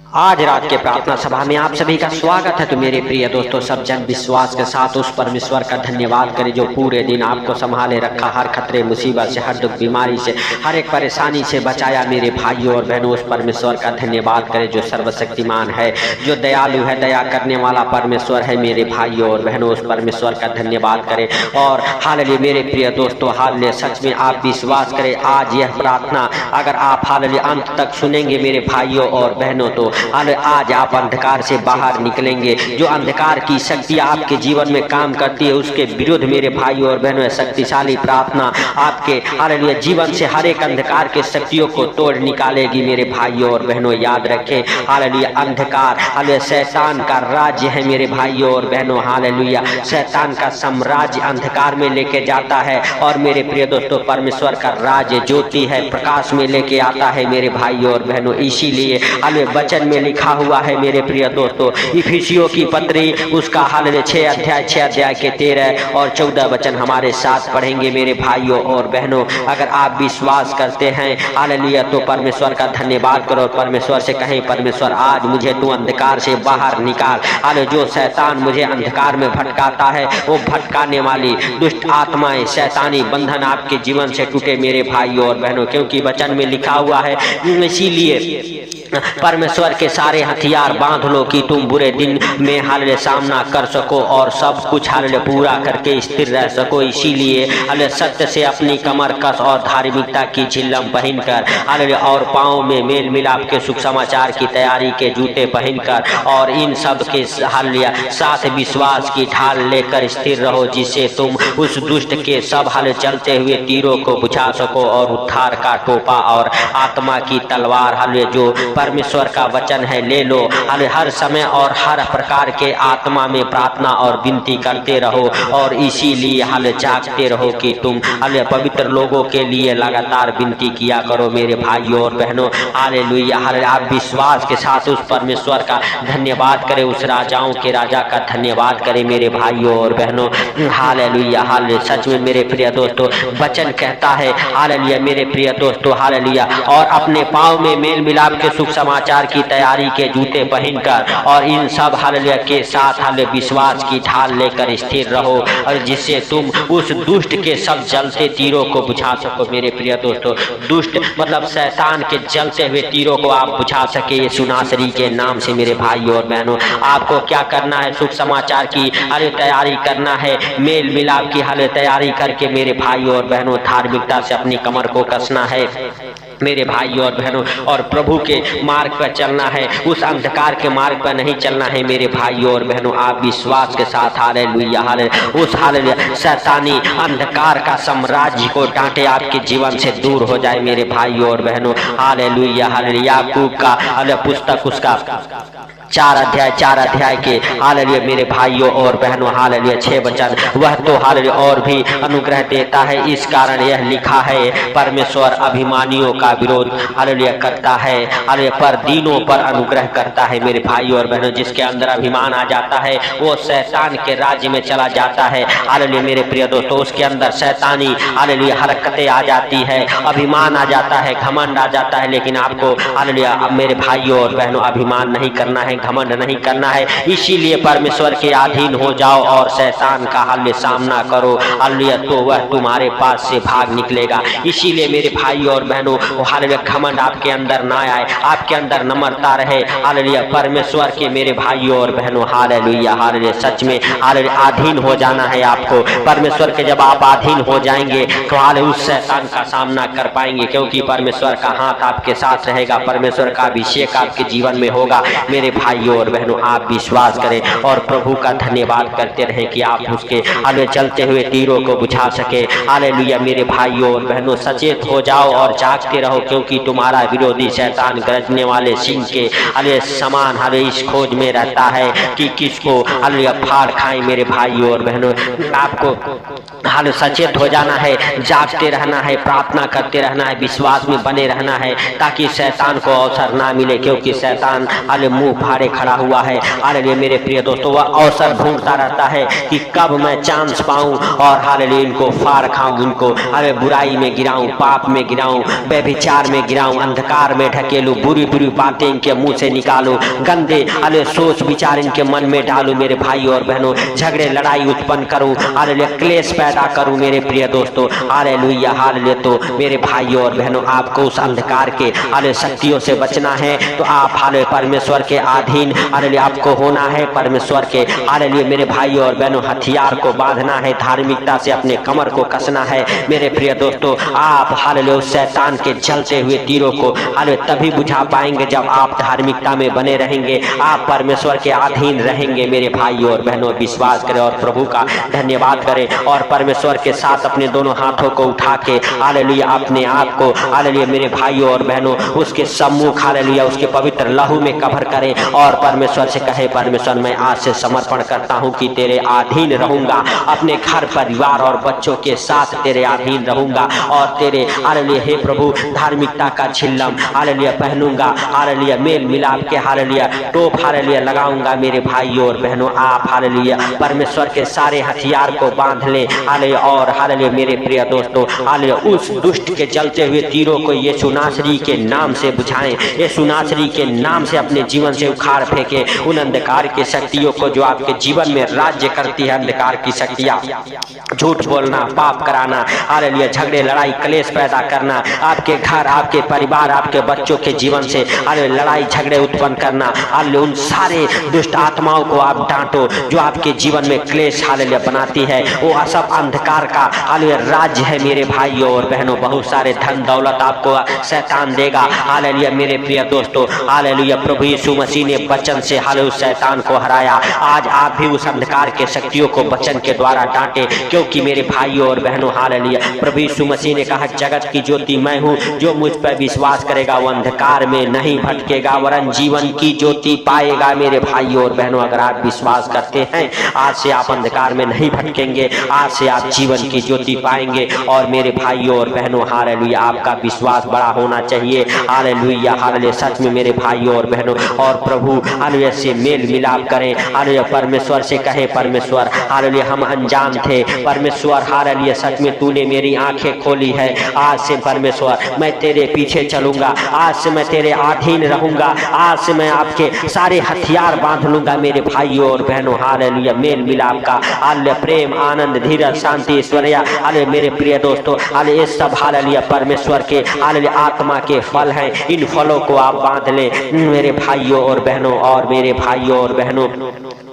आज रात के प्रार्थना सभा में आप सभी का स्वागत है। तो मेरे प्रिय दोस्तों, सब जन विश्वास के साथ उस परमेश्वर का धन्यवाद करें जो पूरे दिन आपको संभाले रखा, हर खतरे मुसीबत से, हर दुख बीमारी से, हर एक परेशानी से बचाया। मेरे भाइयों और बहनों, उस परमेश्वर का धन्यवाद करें जो सर्वशक्तिमान है, जो दयालु है, दया करने वाला परमेश्वर है। मेरे भाइयों और बहनों, उस परमेश्वर का धन्यवाद करें। और हालेलुया मेरे प्रिय दोस्तों, हालेलुया सच में आप विश्वास करें, आज यह प्रार्थना अगर आप हालेलुया अंत तक सुनेंगे मेरे भाइयों और बहनों, तो आज आप अंधकार से बाहर निकलेंगे। जो अंधकार की शक्ति आपके जीवन में काम करती है, उसके विरुद्ध मेरे भाइयों और बहनों शक्तिशाली प्रार्थना आपके हालेलुया जीवन से हर एक अंधकार के शक्तियों को तोड़ निकालेगी। मेरे भाइयों और बहनों याद रखें, हालेलुया अंधकार हालेलुया शैतान का राज्य है। मेरे भाइयों और बहनों, हालेलुया शैतान का साम्राज्य अंधकार में लेके जाता है, और मेरे प्रिय दोस्तों परमेश्वर का राज्य ज्योति है, प्रकाश में लेके आता है। मेरे भाइयों और बहनों, इसीलिए हालेलुया वचन में लिखा हुआ है मेरे प्रिय दोस्तों, इफिसियों की पत्री उसका हालेलुया 6 अध्याय के 13 और 14 वचन हमारे साथ पढ़ेंगे। मेरे भाइयों और बहनों, अगर आप विश्वास करते हैं हालेलुया तो परमेश्वर का धन्यवाद करो। परमेश्वर से कहें, परमेश्वर आज मुझे तू अंधकार से बाहर निकाल। हालेलुया जो शैतान मुझे अंधकार में भटकाता है, वो भटकाने वाली दुष्ट आत्माएं, शैतानी बंधन आपके जीवन से टूटे मेरे भाइयों और बहनों, क्योंकि वचन में लिखा हुआ है। इसीलिए परमेश्वर के सारे हथियार बांध लो कि तुम बुरे दिन में हालेलुया सामना कर सको और सब कुछ हालेलुया पूरा करके स्थिर रह सको। इसीलिए हालेलुया सत्य से अपनी कमर कस और धार्मिकता की झिल्लम पहनकर हालेलुया और पाँव में मेल मिलाप के सुख समाचार की तैयारी के जूते पहनकर और इन सब के हालेलुया साथ विश्वास की ढाल लेकर स्थिर रहो, जिससे तुम उस दुष्ट के सब हालेलुया चलते हुए तीरों को बुझा सको और उद्धार का टोपा और आत्मा की तलवार हालेलुया जो परमेश्वर का वचन है ले लो। हर समय और हर प्रकार के आत्मा में प्रार्थना और विनती करते रहो, और इसीलिए जागते रहो कि तुम पवित्र लोगों के लिए लगातार विनती किया करो। मेरे भाइयों और बहनों, हालेलुया आप विश्वास के साथ उस परमेश्वर का धन्यवाद करें, उस राजाओं के राजा का धन्यवाद करें। मेरे भाइयों और बहनों, हालेलुया हालेलुया सच में मेरे प्रिय दोस्तों वचन कहता है हालेलुया मेरे प्रिय दोस्तों, हालेलुया और अपने पाँव में मेल मिलाप के सुख समाचार की तैयारी के जूते पहनकर और इन सब हालेलुया के साथ हालेलुया विश्वास की ढाल लेकर स्थिर रहो, और जिससे तुम उस दुष्ट के सब जलते तीरों को बुझा सको। मेरे प्रिय दोस्तों, दुष्ट मतलब शैतान के जलते हुए तीरों को आप बुझा सके यीशु नासरी के नाम से। मेरे भाइयों और बहनों, आपको क्या करना है? सुख समाचार की हालेलुया तैयारी करना है, मेल मिलाप की हालेलुया तैयारी करके मेरे भाइयों और बहनों धार्मिकता से अपनी कमर को कसना है मेरे भाइयों और बहनों, और प्रभु के मार्ग पर चलना है, उस अंधकार के मार्ग पर नहीं चलना है। मेरे भाइयों और बहनों, आप विश्वास के साथ हालेलुया हालेलुया उस हालेलुया शैतानी अंधकार का साम्राज्य को डांटे, आपके जीवन से दूर हो जाए। मेरे भाइयों और बहनों, हालेलुया हालेलुया याकूब का हालेलुया पुस्तक उसका 4 अध्याय के हालेलुया मेरे भाइयों और बहनों, हालेलुया 6 वचन, वह तो हालेलुया और भी अनुग्रह देता है। इस कारण यह लिखा है, परमेश्वर अभिमानियों का विरोध हालेलुया करता है, हालेलुया पर दीनों पर अनुग्रह करता है। मेरे भाइयों और बहनों, जिसके अंदर अभिमान आ जाता है वो शैतान के राज्य में चला जाता है। हालेलुया मेरे प्रिय दोस्तों, उसके अंदर शैतानी हालेलुया हरकतें आ जाती है, अभिमान आ जाता है, घमंड आ जाता है। लेकिन आपको हालेलुया मेरे भाइयों और बहनों अभिमान नहीं करना है, घमंड नहीं करना है। इसीलिए परमेश्वर के अधीन हो जाओ और शैतान का हालेलुया सामना करो, हालेलुया तो वह तुम्हारे पास से भाग निकलेगा। इसीलिए मेरे भाइयों और बहनों, हालेलुया घमंड आपके अंदर ना आए, आपके अंदर नम्रता रहे। हालेलुया परमेश्वर के मेरे भाइयों और बहनों, हालेलुया हालेलुया सच में हालेलुया अधीन हो जाना है आपको। परमेश्वर के जब आप अधीन हो जाएंगे तो हालेलुया उस शैतान का सामना कर पाएंगे, क्योंकि परमेश्वर का हाथ आपके साथ रहेगा, परमेश्वर का अभिषेक आपके जीवन में होगा। मेरे भाइयों और बहनों, आप विश्वास करें और प्रभु का धन्यवाद करते रहें कि आप उसके हालेलुया चलते हुए तीरों को बुझा सके। हालेलुया मेरे भाइयों और बहनों, सचेत हो जाओ और जागते रहो, क्योंकि तुम्हारा विरोधी शैतान गरजने वाले सिंह के हालेलुया समान हालेलुया इस खोज में रहता है कि किसको हालेलुया फाड़ खाए। मेरे भाइयों और बहनों, आपको हालेलुया सचेत हो जाना है, जागते रहना है, प्रार्थना करते रहना है, विश्वास में बने रहना है, ताकि शैतान को अवसर ना मिले, क्योंकि शैतान हालेलुया मुंह फाड़े खड़ा हुआ है। हालेलुया मेरे प्रिय दोस्तों, वह अवसर ढूंढता रहता है कि कब मैं चांस पाऊं और हालेलुया इनको फाड़ खाऊं, इनको हालेलुया बुराई में गिराऊं, पाप में गिराऊं, व्यभिचार में गिराऊं, अंधकार में ढकेलूं, बुरी बुरी बातें इनके मुंह से निकालूं, गंदे सोच विचार इनके मन में डालूं मेरे भाई और बहनों, झगड़े लड़ाई उत्पन्न करूं, हालेलुया, क्लेश पैदा करूं मेरे प्रिय दोस्तों, हालेलुया हालेलुया। तो मेरे भाई और बहनों, आपको उस अंधकार के हालेलुया शक्तियों से बचना है तो आप हालेलुया परमेश्वर के अधीन हालेलुया आपको होना है, परमेश्वर के हालेलुया मेरे भाई और बहनों हथियार को बांधना है, धार्मिकता से अपने कमर को कसना है मेरे प्रिय दोस्तों। आप हालेलुया उस शैतान के जलते हुए तीरों को हालेलुया तभी बुझा पाएंगे जब आप धार्मिकता में बने रहेंगे, आप परमेश्वर के अधीन रहेंगे मेरे भाई और बहनों। विश्वास करें और प्रभु का धन्यवाद करें और परमेश्वर के साथ अपने दोनों हाथों को उठा के हालेलुया अपने आप को हालेलुया मेरे भाइयों और बहनों उसके सम्मुख हालेलुया उसके पवित्र लहू में कवर करें और परमेश्वर से कहे, परमेश्वर मैं आज से समर्पण करता हूं कि तेरे अधीन रहूंगा, अपने घर परिवार और बच्चों के साथ तेरे अधीन रहूंगा और तेरे हालेलुया हे प्रभु धार्मिकता का झिल्लम हालेलुया पहनूंगा, हालेलुया मेल मिलाप के हालेलुया टोप हालेलुया लगाऊंगा मेरे भाइयों और बहनों। आप हालेलुया परमेश्वर के सारे हथियार को बांध ले हालेलुया और हालेलुया मेरे प्रिय दोस्तों हालेलुया उस दुष्ट के जलते हुए तीरों को यीशु नासरी के नाम से बुझाएं, यीशु नासरी के नाम से अपने जीवन से उखाड़ फेंके उन अंधकार की शक्तियों को जो आपके जीवन में राज्य करती है। अंधकार की शक्तियां झूठ बोलना, पाप कराना, हालेलुया झगड़े लड़ाई क्लेश पैदा करना, आपके घर आपके परिवार आपके बच्चों के जीवन से हालेलुया लड़ाई झगड़े उत्पन्न करना, हालेलुया उन सारे दुष्ट आत्माओं को आप डांटो जो आपके जीवन में क्लेश हालेलुया बनाती है। वो सब अंधकार का हालेलुया राज्य है मेरे भाइयों और बहनों। बहुत सारे धन दौलत आपको शैतान देगा हालेलुया मेरे प्रिय दोस्तों, हालेलुया प्रभु यीशु मसीह ने वचन से हालेलुया शैतान को हराया। आज आप भी उस अंधकार के शक्तियों को वचन के द्वारा डांटे, क्योंकि मेरे भाइयों और बहनों हालेलुया प्रभु यीशु मसीह ने कहा, जगत की ज्योति मैं हूँ, जो मुझ पर विश्वास करेगा वो अंधकार में नहीं भटकेगा वरन जीवन की ज्योति पाएगा। मेरे भाइयों और बहनों अगर आप विश्वास करते हैं आज से आप अंधकार में नहीं भटकेंगे, आज से आप जीवन की ज्योति पाएंगे। और मेरे भाइयों और बहनों हालेलुया आपका विश्वास बड़ा होना चाहिए हालेलुया हालेलुया सच में मेरे भाइयों और बहनों। और प्रभु हालेलुया से मेल मिलाप करें, हालेलुया परमेश्वर से कहे, परमेश्वर हालेलुया हम अनजान थे, परमेश्वर हालेलुया सच में तूने मेरी आंखें खोली है, आज से परमेश्वर मैं तेरे पीछे चलूंगा, आज से मैं तेरे अधीन रहूंगा, आज से मैं आपके सारे हथियार बांध लूंगा मेरे भाइयों और बहनों हालेलुया मेल मिलाप का हालेलुया प्रेम आनंद धीरज शांति ऐश्वर्य हालेलुया मेरे प्रिय दोस्तों हालेलुया सब हालेलुया परमेश्वर के हालेलुया आत्मा के फल हैं। इन फलों को आप बांध ले मेरे भाइयों और बहनों। और मेरे भाइयों और बहनों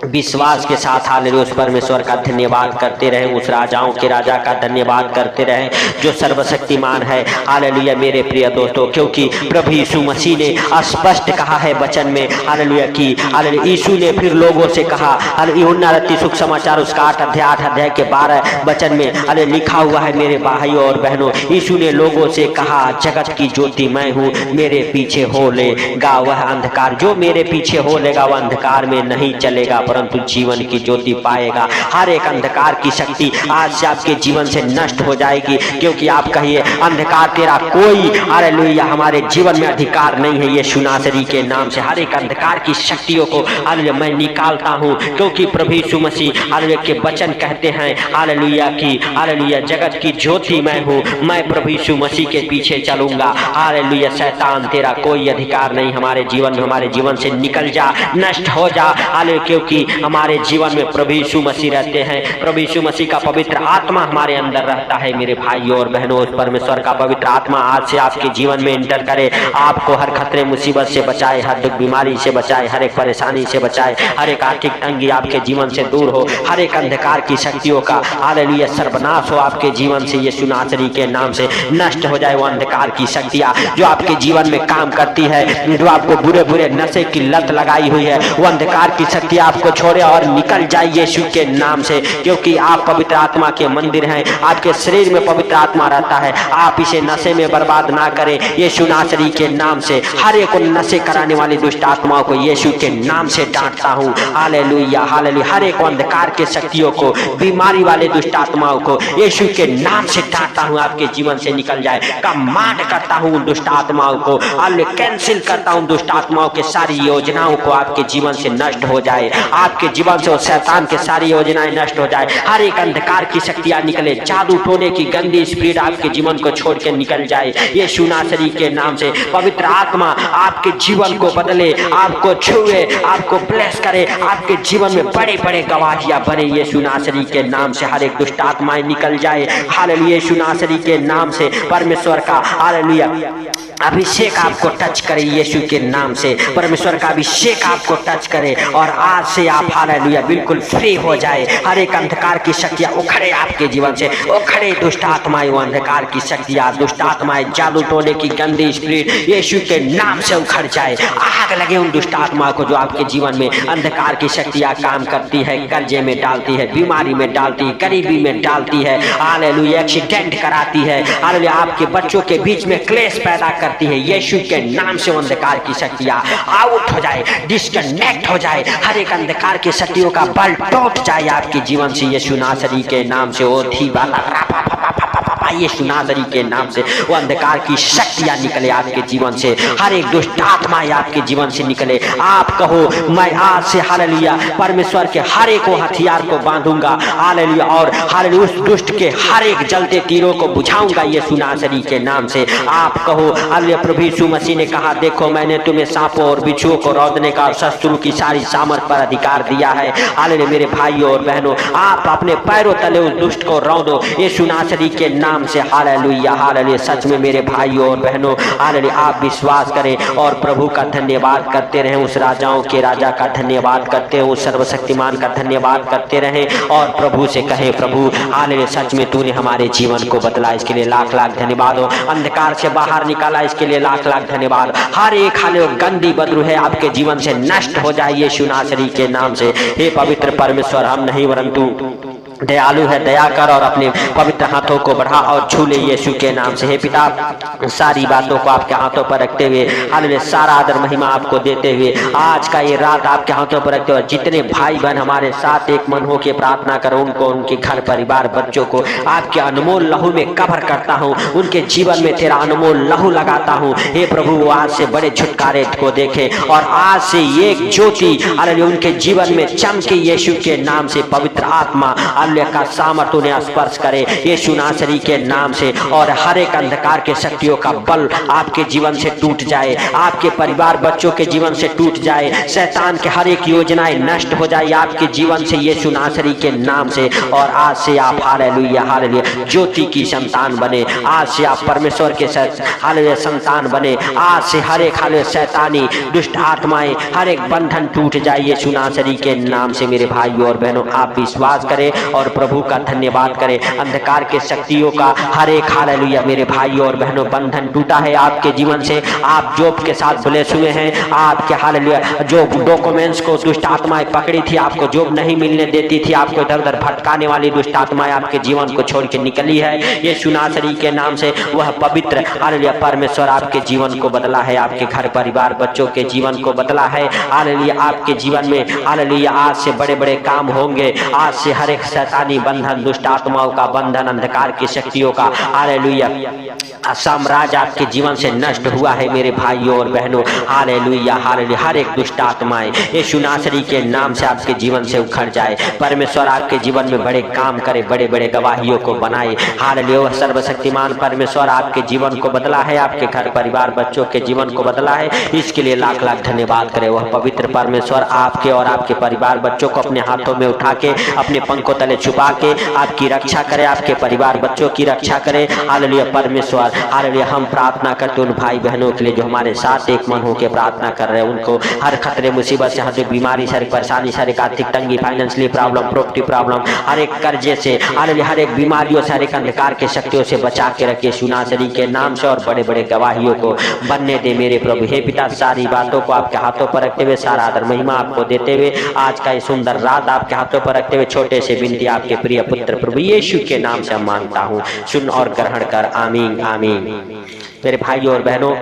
विश्वास के साथ हालेलुया उस परमेश्वर का धन्यवाद करते रहें, उस राजाओं के राजा का धन्यवाद करते रहें जो सर्वशक्तिमान है हालेलुया मेरे प्रिय दोस्तों। क्योंकि प्रभु यीशु मसीह ने स्पष्ट कहा है वचन में हालेलुया कि हालेलुया यीशु ने फिर लोगों से कहा, यूहन्ना रत्ती सुख समाचार उसका 8 अध्याय के 12 वचन में हालेलुया लिखा हुआ है मेरे भाइयों और बहनों, यीशु ने लोगों से कहा, जगत की ज्योति मैं हूँ, मेरे पीछे हो लेगा वह अंधकार, जो मेरे पीछे हो लेगा वह अंधकार में नहीं चलेगा परंतु जीवन की ज्योति पाएगा। हर एक अंधकार की शक्ति आज से आपके जीवन से नष्ट हो जाएगी। क्योंकि आप कहिए, अंधकार तेरा कोई हालेलुया हमारे जीवन में अधिकार नहीं है। यीशु नासरी के नाम से हर एक अंधकार की शक्तियों को हालेलुया मैं निकालता हूँ। क्योंकि प्रभु यीशु मसीह हालेलुया के वचन कहते हैं हालेलुया की हालेलुया जगत की ज्योति मैं हूँ, मैं प्रभु यीशु मसीह के पीछे चलूंगा। हालेलुया शैतान तेरा कोई अधिकार नहीं हमारे जीवन में, हमारे जीवन से निकल जा, नष्ट हो जा हालेलुया। क्योंकि हमारे जीवन में प्रभु यीशु मसीह रहते हैं, प्रभु यीशु मसीह का पवित्र आत्मा हमारे अंदर रहता है। मेरे भाइयों और बहनों उस परमेश्वर का पवित्र आत्मा आज से आपके जीवन में इंटर करे, आपको हर खतरे मुसीबत से बचाए, हर दुख बीमारी से बचाए, हर एक परेशानी से बचाए, हर एक आर्थिक तंगी आपके जीवन से दूर हो, हर एक अंधकार की शक्तियों का हालेलुया सर्वनाश हो आपके जीवन से। यीशु नासरी के नाम से नष्ट हो जाए वो अंधकार की शक्तियां जो आपके जीवन में काम करती है, जो आपको बुरे बुरे नशे की लत लगाई हुई है, वो अंधकार की शक्ति आपको छोड़े और निकल जाए यीशु के नाम से। क्योंकि आप पवित्र आत्मा के मंदिर हैं, आपके शरीर में पवित्र आत्मा रहता है, आप इसे नशे में बर्बाद ना करें। यीशु नासरी के नाम से हर एक नशे कराने वाली दुष्ट आत्माओं को यीशु के नाम से डांटता हूँ हालेलुया हालेलुया। हर एक अंधकार के शक्तियों को, बीमारी वाले दुष्ट आत्माओं को यीशु के नाम से डांटता हूँ, आपके जीवन से निकल जाए। कमांड करता हूँ दुष्ट आत्माओं को, हालेलुया कैंसिल करता हूँ दुष्ट आत्माओं के सारी योजनाओं को आपके जीवन से नष्ट हो जाए। आपके जीवन से शैतान के सारी योजनाएं नष्ट हो जाए, हर एक अंधकार की शक्तियां निकले, जादू टोने की गंदी स्पिरिट आपके जीवन को छोड़ के निकल जाए यीशु नासरी के नाम से। पवित्र आत्मा आपके जीवन को बदले, आपको छुए, आपको ब्लेस करे, आपके जीवन में बड़े बड़े गवाहियां बने यीशु नासरी के नाम से। हर एक दुष्ट आत्माएं निकल जाए, हालेलुया, यीशु नासरी के नाम से। परमेश्वर का हालेलुया अभिषेक आपको टच करे यीशु के नाम से, परमेश्वर का अभिषेक आपको टच करे और आज से आप हालेलुया बिल्कुल फ्री हो जाए। हर एक अंधकार की शक्तियां उखड़े आपके जीवन से, उखड़े दुष्ट आत्माएं, अंधकार की शक्तियां, दुष्ट आत्माएं, जादू टोने की गंदी स्पिरिट यीशु के नाम से उखड़ जाए। आग लगे उन दुष्ट आत्माओं को जो आपके जीवन में अंधकार की शक्तियां काम करती है, कर्जे में डालती है, बीमारी में डालती है, गरीबी में डालती है, हालेलुया एक्सीडेंट कराती है, हालेलुया आपके बच्चों के बीच में क्लेश पैदा करती है। यीशु के नाम से अंधकार की शक्तियां आउट हो जाए, डिस्कनेक्ट हो जाए, हर एक अंधकार की शक्तियों का बल टूट जाए आपके जीवन से यीशु नासरी के नाम से। ओ थी यीशु नासरी के नाम से वो अंधकार की शक्तियां निकले आपके जीवन से, हर एक दुष्ट आत्मा आपके जीवन से निकले। आप कहो मैं आज से हालेलुया परमेश्वर के हर एक हथियार को बांधूंगा, हालेलुया, और हालेलुया उस दुष्ट के हर एक जलते तीरों को बुझाऊंगा यीशु नासरी के नाम से। आप कहो हालेलुया प्रभु यीशु मसीह ने कहा देखो मैंने तुम्हें सांपों और बिच्छुओं को रौंदने का और शत्रु की सारी सामर्थ पर अधिकार दिया है। हालेलुया मेरे भाइयों और बहनों, आप अपने पैरों तले उस दुष्ट को रौंदो यीशु नासरी के नाम से। हालेलुया हालेलुया, सच में मेरे भाइयों और बहनों हालेलुया आप विश्वास करें और प्रभु का धन्यवाद करते रहें, उस राजाओं के राजा का धन्यवाद करते हैं, उस सर्वशक्तिमान का धन्यवाद करते रहें और प्रभु से कहें प्रभु हालेलुया सच में तूने हमारे जीवन को बदला, इसके लिए लाख लाख धन्यवाद हो। अंधकार से बाहर निकाला, इसके लिए लाख लाख धन्यवाद। हर एक हालेलुया गंदी बदरू है आपके जीवन से नष्ट हो जाए यीशु नासरी के नाम से। हे पवित्र परमेश्वर, हम नहीं परंतु दयालु है, दया कर और अपने पवित्र हाथों को बढ़ा और छू ले यीशु के नाम से। हे पिता सारी बातों को आपके हाथों पर रखते हुए हालेलुया सारा आदर महिमा आपको देते हुए आज का ये रात आपके हाथों पर रखते हुए जितने भाई बहन हमारे साथ एक मन हो के प्रार्थना करो उनको, उनके घर परिवार बच्चों को आपके अनमोल लहू में कवर करता हूँ, उनके जीवन में तेरा अनमोल लहू लगाता हूँ। हे प्रभु वो आज से बड़े छुटकारे को देखे और आज से एक ज्योति हालेलुया उनके जीवन में चमके यीशु के नाम से। पवित्र आत्मा हालेलुया का सामर्थ उन्हें स्पर्श करे यीशु नासरी के नाम से और हर एक अंधकार के शक्तियों का बल आपके जीवन से टूट जाए, आपके परिवार बच्चों के जीवन से टूट जाए, शैतान के हर एक योजनाएं नष्ट हो जाए आपके जीवन से यीशु नासरी के नाम से। और आज से आप हालेलुया हालेलुया ज्योति की संतान बने, आज से आप परमेश्वर के हालेलुया संतान बने, आज से हर एक हालेलुया शैतानी दुष्ट आत्माएं हर एक बंधन टूट जाए यीशु नासरी के नाम से। मेरे भाइयों और बहनों आप विश्वास करें और प्रभु का धन्यवाद करें। अंधकार के शक्तियों का हर एक हालेलुया मेरे भाइयों और बहनों बंधन टूटा है आपके जीवन से। आप जॉब के साथ ब्लेस हुए हैं, आपके हालेलुया जो डॉक्यूमेंट्स को दुष्ट आत्माएं पकड़ी थी, आपको जॉब नहीं मिलने देती थी, आपको इधर उधर भटकाने वाली दुष्ट आत्माएं आपके जीवन को छोड़ के निकली है यीशु नासरी के नाम से। वह पवित्र हालेलुया परमेश्वर आपके जीवन को बदला है, आपके घर परिवार बच्चों के जीवन को बदला है हालेलुया। आपके जीवन में हालेलुया आज से बड़े बड़े काम होंगे, आज से हर एक शैतानी बंधन दुष्ट आत्माओं का बंधन अंधकार की शक्तियों का हालेलुया साम्राज्य आपके जीवन से नष्ट हुआ है मेरे भाइयों और बहनों। हालेलुया हालेलुया हर एक दुष्ट आत्माएं यीशु नासरी के नाम से आपके जीवन से उखड़ जाए। परमेश्वर आपके जीवन में बड़े काम करे, बड़े बड़े गवाहियों को बनाए। हालेलुया सर्वशक्तिमान परमेश्वर आपके जीवन को बदला है, आपके घर परिवार बच्चों के जीवन को बदला है, इसके लिए लाख लाख धन्यवाद करे। वह पवित्र परमेश्वर आपके और आपके परिवार बच्चों को अपने हाथों में उठा के अपने पंखों तले छुपा के आपकी रक्षा करे, आपके परिवार बच्चों की रक्षा करे। हालेलुया परमेश्वर हालेलुया हम प्रार्थना करते उन भाई बहनों के लिए जो हमारे साथ एक मन होकर प्रार्थना कर रहे हैं, उनको हर खतरे मुसीबत से, हर एक बीमारी, हर एक परेशानी, हर एक आर्थिक तंगी, फाइनेंशियली प्रॉब्लम, प्रॉपर्टी प्रॉब्लम, हर एक कर्जे से हालेलुया हर एक बीमारियों से, हर एक अंधकार के शक्तियों से बचा के रखिए यीशु नासरी के नाम से और बड़े बड़े गवाहियों को बनने दे मेरे प्रभु। हे पिता सारी बातों को आपके हाथों पर रखते हुए सारा आदर महिमा आपको देते हुए आज का ये सुंदर रात आपके हाथों पर रखते हुए छोटे से विनती आपके प्रिय पुत्र प्रभु यीशु के नाम से मांगता हूँ, सुन और ग्रहण कर। आमीन आमीन। मेरे भाइयों और बहनों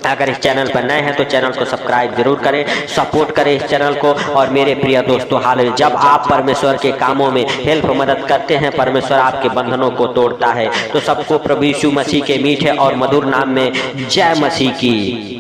अगर इस चैनल पर नए हैं तो चैनल को सब्सक्राइब जरूर करें, सपोर्ट करें इस चैनल को। और मेरे प्रिय दोस्तों हालेलुया जब आप परमेश्वर के कामों में हेल्प मदद करते हैं, परमेश्वर आपके बंधनों को तोड़ता है। तो सबको प्रभु यीशु मसीह के मीठे और मधुर नाम में जय मसीह की।